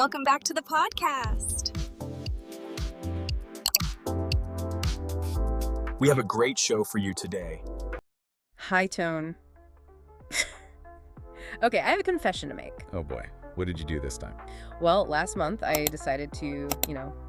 Welcome back to the podcast. We have a great show for you today. High tone. Okay, I have a confession to make. Oh boy, what did you do this time? Well, last month I decided to,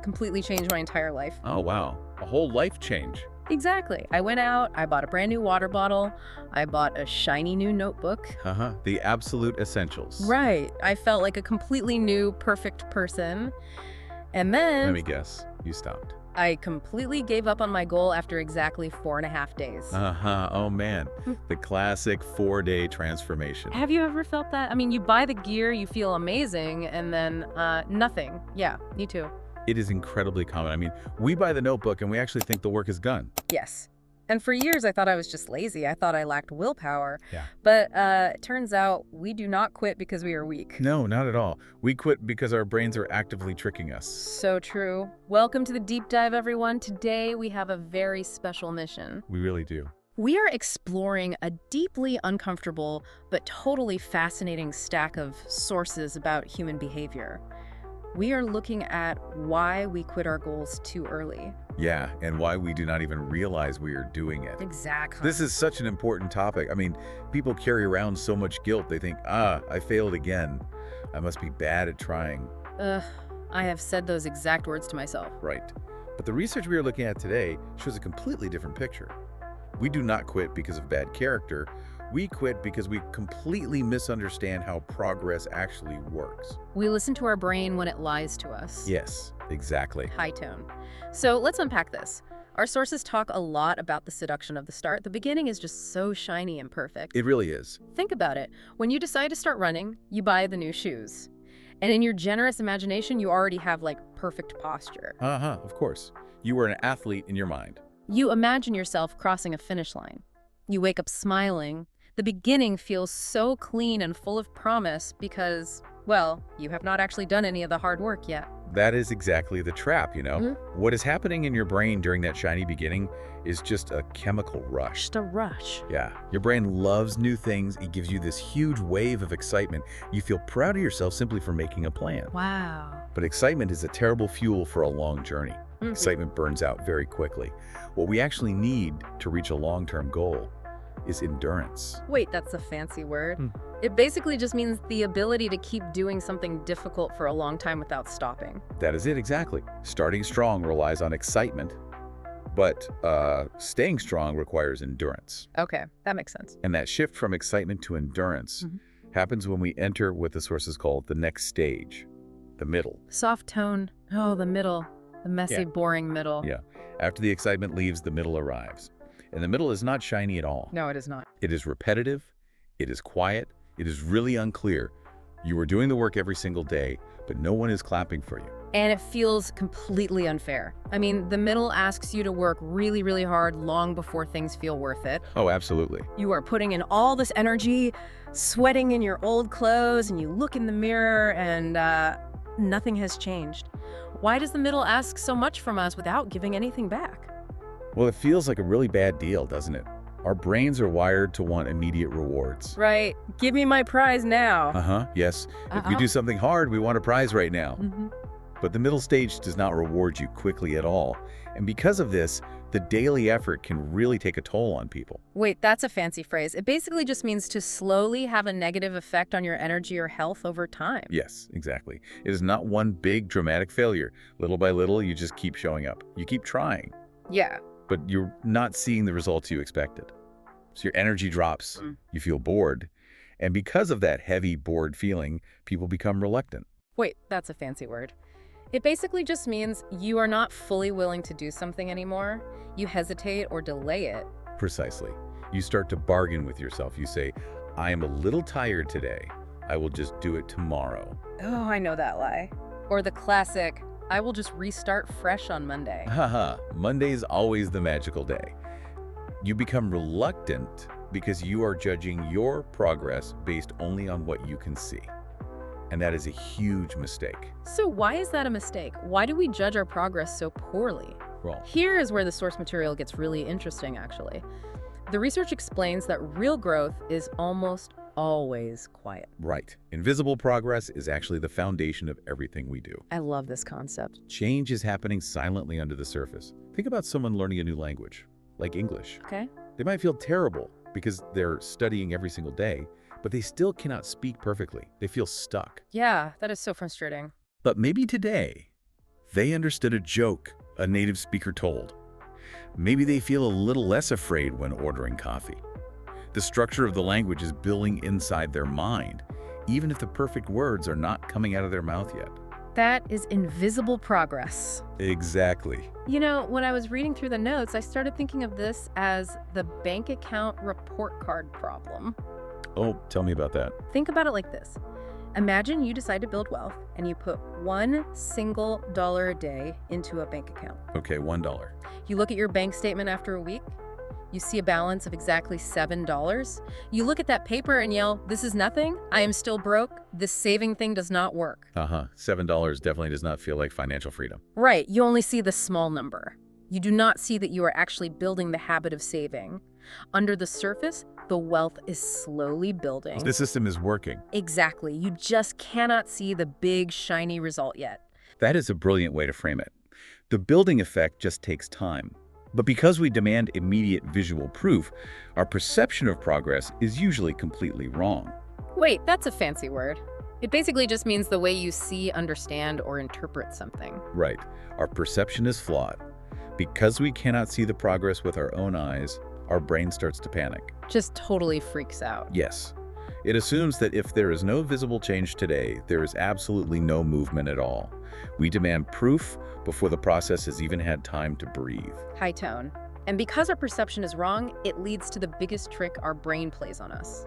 completely change my entire life. Oh wow, a whole life change. Exactly. I went out, I bought a brand new water bottle, I bought a shiny new notebook. The absolute essentials. Right. I felt like a completely new, perfect person. And then Let me guess, you stopped. I completely gave up on my goal after exactly 4.5 days. Oh man, the classic 4-day transformation. Have you ever felt that? I mean, you buy the gear, you feel amazing, and then nothing. Yeah, me too. It is incredibly common. I mean, we buy the notebook and we actually think the work is done. Yes. And for years, I thought I was just lazy. I thought I lacked willpower. Yeah. But it turns out we do not quit because we are weak. No, not at all. We quit because our brains are actively tricking us. So true. Welcome to the deep dive, everyone. Today, we have a very special mission. We really do. We are exploring a deeply uncomfortable but totally fascinating stack of sources about human behavior. We are looking at why we quit our goals too early. Yeah, and why we do not even realize we are doing it. Exactly. This is such an important topic. I mean, people carry around so much guilt. They think, I failed again. I must be bad at trying. I have said those exact words to myself. Right. But the research we are looking at today shows a completely different picture. We do not quit because of bad character. We quit because we completely misunderstand how progress actually works. We listen to our brain when it lies to us. Yes, exactly. High tone. So let's unpack this. Our sources talk a lot about the seduction of the start. The beginning is just so shiny and perfect. It really is. Think about it. When you decide to start running, you buy the new shoes. And in your generous imagination, you already have perfect posture. Of course. You were an athlete in your mind. You imagine yourself crossing a finish line. You wake up smiling. The beginning feels so clean and full of promise because, well, you have not actually done any of the hard work yet. That is exactly the trap, What is happening in your brain during that shiny beginning is just a chemical rush. Just a rush. Yeah, your brain loves new things. It gives you this huge wave of excitement. You feel proud of yourself simply for making a plan. Wow. But excitement is a terrible fuel for a long journey. Excitement burns out very quickly. What we actually need to reach a long-term goal is endurance. Wait, that's a fancy word. It basically just means the ability to keep doing something difficult for a long time without stopping. That is it, exactly. Starting strong relies on excitement, but staying strong requires endurance. Okay, that makes sense. And that shift from excitement to endurance happens when we enter what the sources call the next stage, the middle. Soft tone. Oh, the middle. The messy, boring middle. Yeah. After the excitement leaves, the middle arrives. And the middle is not shiny at all. No, it is not. It is repetitive. It is quiet. It is really unclear. You are doing the work every single day, but no one is clapping for you. And it feels completely unfair. I mean, the middle asks you to work really, really hard long before things feel worth it. Oh, absolutely. You are putting in all this energy, sweating in your old clothes, and you look in the mirror and nothing has changed. Why does the middle ask so much from us without giving anything back? Well, it feels like a really bad deal, doesn't it? Our brains are wired to want immediate rewards. Right. Give me my prize now. Yes. If you do something hard, we want a prize right now. But the middle stage does not reward you quickly at all. And because of this, the daily effort can really take a toll on people. Wait, that's a fancy phrase. It basically just means to slowly have a negative effect on your energy or health over time. Yes, exactly. It is not one big dramatic failure. Little by little, you just keep showing up. You keep trying. Yeah. But you're not seeing the results you expected. So your energy drops, you feel bored, and because of that heavy, bored feeling, people become reluctant. Wait, that's a fancy word. It basically just means you are not fully willing to do something anymore. You hesitate or delay it. Precisely. You start to bargain with yourself. You say, I am a little tired today. I will just do it tomorrow. Oh, I know that lie. Or the classic, I will just restart fresh on Monday. Monday's always the magical day. You become reluctant because you are judging your progress based only on what you can see. And that is a huge mistake. So why is that a mistake? Why do we judge our progress so poorly? Well, Here is where the source material gets really interesting, actually. The research explains that real growth is almost always quiet. Right. Invisible progress is actually the foundation of everything we do. I love this concept. Change is happening silently under the surface. Think about someone learning a new language, like English. Okay. They might feel terrible because they're studying every single day, but they still cannot speak perfectly. They feel stuck. Yeah, that is so frustrating. But maybe today, they understood a joke a native speaker told. Maybe they feel a little less afraid when ordering coffee. The structure of the language is building inside their mind, even if the perfect words are not coming out of their mouth yet. That is invisible progress. Exactly. You know, when I was reading through the notes, I started thinking of this as the bank account report card problem. Oh, tell me about that. Think about it like this. Imagine you decide to build wealth and you put $1 single a day into a bank account. Okay, $1. You look at your bank statement after a week, you see a balance of exactly $7. You look at that paper and yell, "This is nothing. I am still broke. This saving thing does not work." $7 definitely does not feel like financial freedom. Right, you only see the small number. You do not see that you are actually building the habit of saving. Under the surface, the wealth is slowly building. The system is working. Exactly. You just cannot see the big, shiny result yet. That is a brilliant way to frame it. The building effect just takes time. But because we demand immediate visual proof, our perception of progress is usually completely wrong. Wait, that's a fancy word. It basically just means the way you see, understand, or interpret something. Right. Our perception is flawed. Because we cannot see the progress with our own eyes, our brain starts to panic. Just totally freaks out. Yes. It assumes that if there is no visible change today, there is absolutely no movement at all. We demand proof before the process has even had time to breathe. High tone. And because our perception is wrong, it leads to the biggest trick our brain plays on us.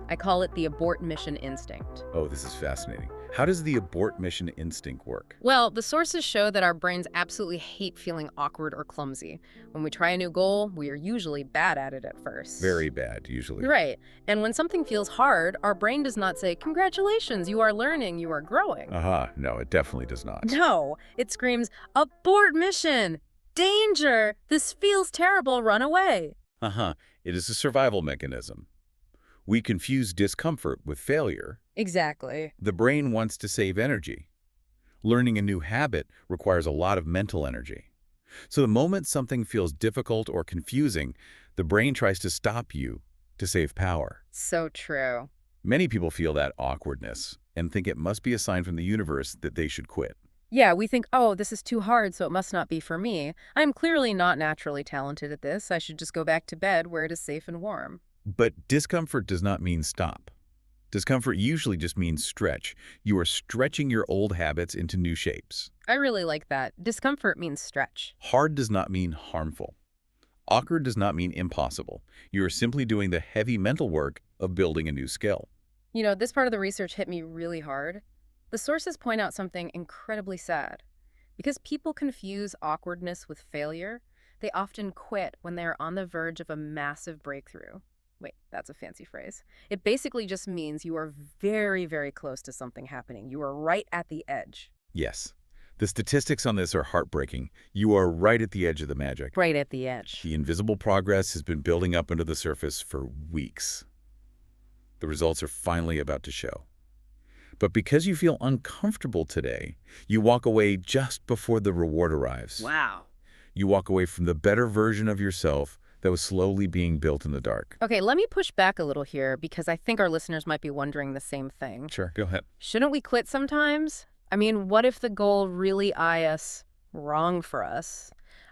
I call it the abort mission instinct. Oh, this is fascinating. How does the abort mission instinct work? Well, the sources show that our brains absolutely hate feeling awkward or clumsy. When we try a new goal, we are usually bad at it at first. Very bad, usually. Right. And when something feels hard, our brain does not say, "Congratulations, you are learning, you are growing." No, it definitely does not. No, it screams, "Abort mission! Danger! This feels terrible, run away!" It is a survival mechanism. We confuse discomfort with failure. Exactly. The brain wants to save energy. Learning a new habit requires a lot of mental energy. So the moment something feels difficult or confusing, the brain tries to stop you to save power. So true. Many people feel that awkwardness and think it must be a sign from the universe that they should quit. Yeah, we think, oh, this is too hard, so it must not be for me. I'm clearly not naturally talented at this. I should just go back to bed where it is safe and warm. But discomfort does not mean stop. Discomfort usually just means stretch. You are stretching your old habits into new shapes. I really like that. Discomfort means stretch. Hard does not mean harmful. Awkward does not mean impossible. You are simply doing the heavy mental work of building a new skill. You know, this part of the research hit me really hard. The sources point out something incredibly sad. Because people confuse awkwardness with failure, they often quit when they are on the verge of a massive breakthrough. Wait, that's a fancy phrase. It basically just means you are very, very close to something happening. You are right at the edge. Yes. The statistics on this are heartbreaking. You are right at the edge of the magic. Right at the edge. The invisible progress has been building up under the surface for weeks. The results are finally about to show. But because you feel uncomfortable today, you walk away just before the reward arrives. Wow. You walk away from the better version of yourself that was slowly being built in the dark. Okay, let me push back a little here because I think our listeners might be wondering the same thing. Sure, go ahead. Shouldn't we quit sometimes? I mean, what if the goal really eye us wrong for us?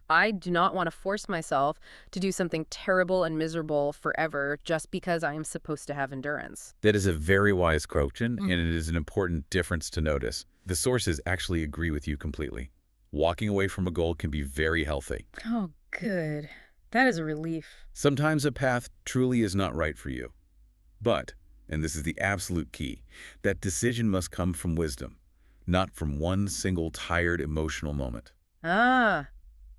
I do not want to force myself to do something terrible and miserable forever just because I am supposed to have endurance. That is a very wise question, and it is an important difference to notice. The sources actually agree with you completely. Walking away from a goal can be very healthy. Oh, good. That is a relief. Sometimes a path truly is not right for you. But, and this is the absolute key, that decision must come from wisdom, not from one single tired emotional moment. Ah.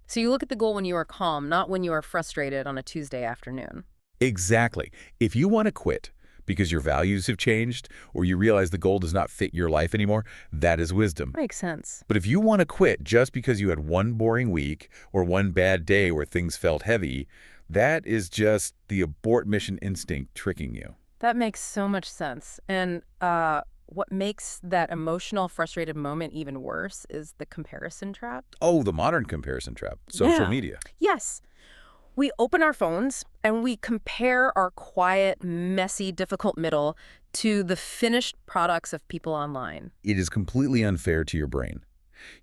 So you look at the goal when you are calm, not when you are frustrated on a Tuesday afternoon. Exactly. If you want to quit because your values have changed or you realize the goal does not fit your life anymore, that is wisdom. Makes sense. But if you want to quit just because you had one boring week or one bad day where things felt heavy, that is just the abort mission instinct tricking you. That makes so much sense. And what makes that emotional, frustrated moment even worse is the comparison trap. Oh, the modern comparison trap. Social Yeah. media. Yes. We open our phones and we compare our quiet, messy, difficult middle to the finished products of people online. It is completely unfair to your brain.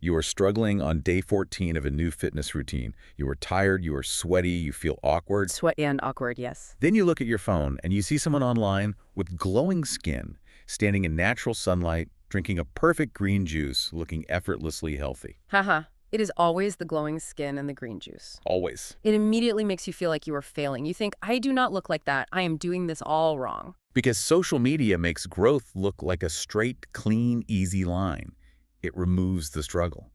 You are struggling on day 14 of a new fitness routine. You are tired, you are sweaty, you feel awkward. Sweaty and awkward, yes. Then you look at your phone and you see someone online with glowing skin, standing in natural sunlight, drinking a perfect green juice, looking effortlessly healthy. Haha. It is always the glowing skin and the green juice. Always. It immediately makes you feel like you are failing. You think, I do not look like that. I am doing this all wrong. Because social media makes growth look like a straight, clean, easy line. It removes the struggle.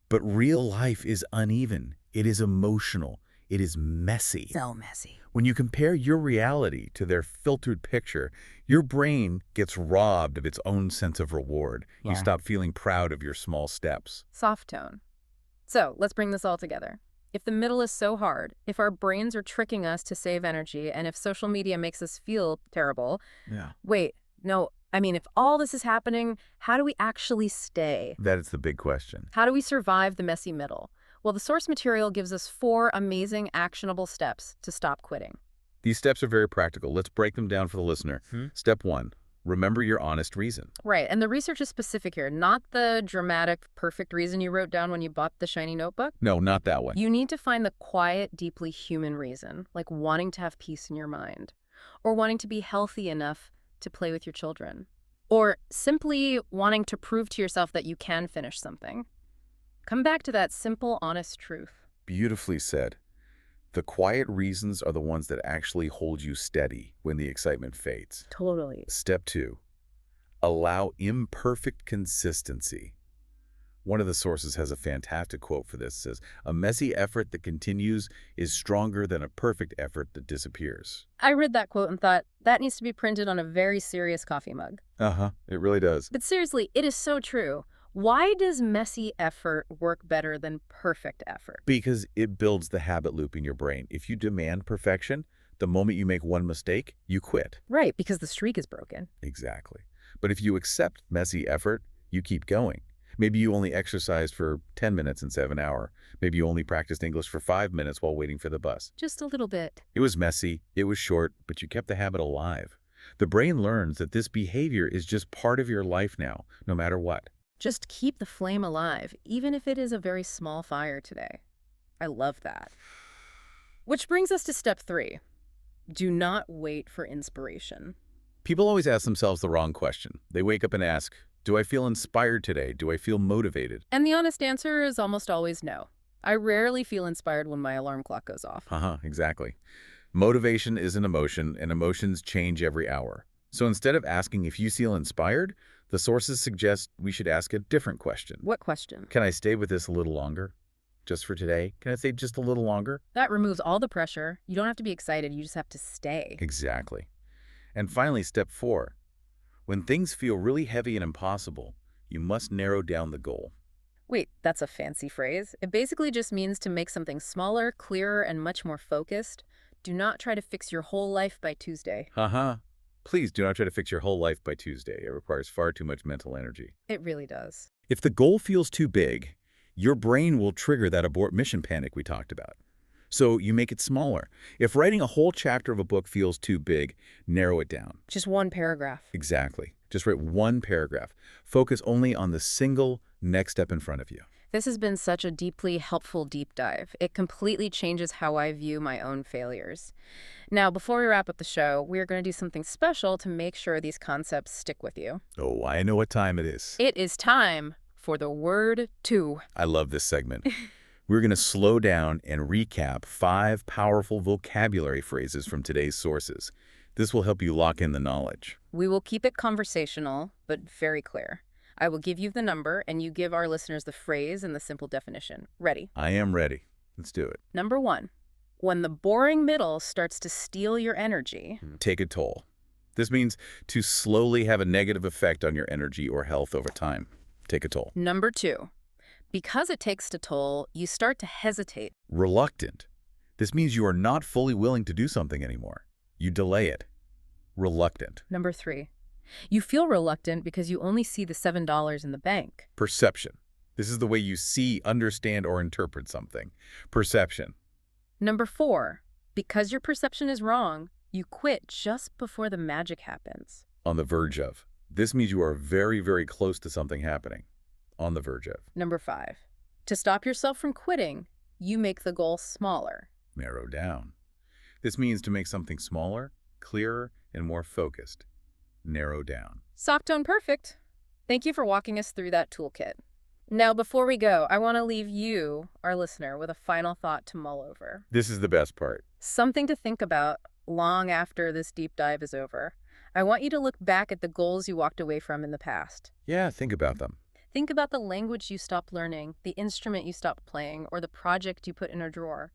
But real life is uneven. It is emotional. It is messy. So messy. When you compare your reality to their filtered picture, your brain gets robbed of its own sense of reward. Yeah. You stop feeling proud of your small steps. Soft tone. So let's bring this all together. If the middle is so hard, if our brains are tricking us to save energy, and if social media makes us feel terrible, wait, no, I mean, if all this is happening, how do we actually stay? That is the big question. How do we survive the messy middle? Well, the source material gives us 4 amazing, actionable steps to stop quitting. These steps are very practical. Let's break them down for the listener. Step 1, remember your honest reason. Right, and the research is specific here, not the dramatic, perfect reason you wrote down when you bought the shiny notebook. No, not that one. You need to find the quiet, deeply human reason, like wanting to have peace in your mind, or wanting to be healthy enough to play with your children, or simply wanting to prove to yourself that you can finish something. Come back to that simple, honest truth. Beautifully said. The quiet reasons are the ones that actually hold you steady when the excitement fades. Totally. Step 2, allow imperfect consistency. One of the sources has a fantastic quote for this. It says, a messy effort that continues is stronger than a perfect effort that disappears. I read that quote and thought, that needs to be printed on a very serious coffee mug. It really does. But seriously, it is so true. Why does messy effort work better than perfect effort? Because it builds the habit loop in your brain. If you demand perfection, the moment you make one mistake, you quit. Right, because the streak is broken. Exactly. But if you accept messy effort, you keep going. Maybe you only exercised for 10 minutes instead of an hour. Maybe you only practiced English for 5 minutes while waiting for the bus. Just a little bit. It was messy, it was short, but you kept the habit alive. The brain learns that this behavior is just part of your life now, no matter what. Just keep the flame alive, even if it is a very small fire today. I love that. Which brings us to step 3. Do not wait for inspiration. People always ask themselves the wrong question. They wake up and ask, do I feel inspired today? Do I feel motivated? And the honest answer is almost always no. I rarely feel inspired when my alarm clock goes off. Exactly. Motivation is an emotion, and emotions change every hour. So instead of asking if you feel inspired, the sources suggest we should ask a different question. What question? Can I stay with this a little longer? Just for today? Can I stay just a little longer? That removes all the pressure. You don't have to be excited. You just have to stay. Exactly. And finally, step 4. When things feel really heavy and impossible, you must narrow down the goal. Wait, that's a fancy phrase. It basically just means to make something smaller, clearer, and much more focused. Do not try to fix your whole life by Tuesday. Please do not try to fix your whole life by Tuesday. It requires far too much mental energy. It really does. If the goal feels too big, your brain will trigger that abort mission panic we talked about. So you make it smaller. If writing a whole chapter of a book feels too big, narrow it down. Just one paragraph. Exactly. Just write one paragraph. Focus only on the single next step in front of you. This has been such a deeply helpful deep dive. It completely changes how I view my own failures. Now, before we wrap up the show, we're going to do something special to make sure these concepts stick with you. Oh, I know what time it is. It is time for the word to. I love this segment. We're going to slow down and recap 5 powerful vocabulary phrases from today's sources. This will help you lock in the knowledge. We will keep it conversational, but very clear. I will give you the number, and you give our listeners the phrase and the simple definition. Ready? I am ready. Let's do it. Number 1. When the boring middle starts to steal your energy. Take a toll. This means to slowly have a negative effect on your energy or health over time. Take a toll. Number 2. Because it takes a toll, you start to hesitate. Reluctant. This means you are not fully willing to do something anymore. You delay it. reluctant. Number 3, you feel reluctant because you only see the $7 in the bank. Perception. This is the way you see, understand, or interpret something. Perception. Number 4, because your perception is wrong, you quit just before the magic happens. On the verge of. This means you are very, very close to something happening. On the verge of. Number 5, to stop yourself from quitting, you make the goal smaller. Narrow down. This means to make something smaller, clearer, and more focused. Narrow down. Sock tone perfect. Thank you for walking us through that toolkit. Now, before we go, I want to leave you, our listener, with a final thought to mull over. This is the best part. Something to think about long after this deep dive is over. I want you to look back at the goals you walked away from in the past. Yeah, think about them. Think about the language you stopped learning, the instrument you stopped playing, or the project you put in a drawer.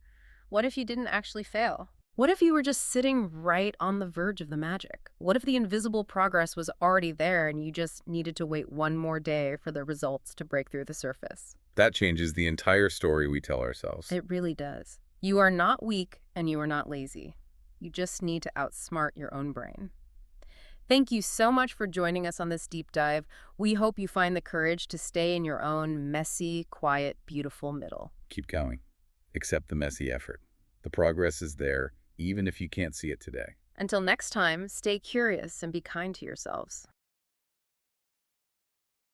What if you didn't actually fail? What if you were just sitting right on the verge of the magic? What if the invisible progress was already there and you just needed to wait one more day for the results to break through the surface? That changes the entire story we tell ourselves. It really does. You are not weak and you are not lazy. You just need to outsmart your own brain. Thank you so much for joining us on this deep dive. We hope you find the courage to stay in your own messy, quiet, beautiful middle. Keep going. Accept the messy effort. The progress is there, even if you can't see it today. Until next time, stay curious and be kind to yourselves.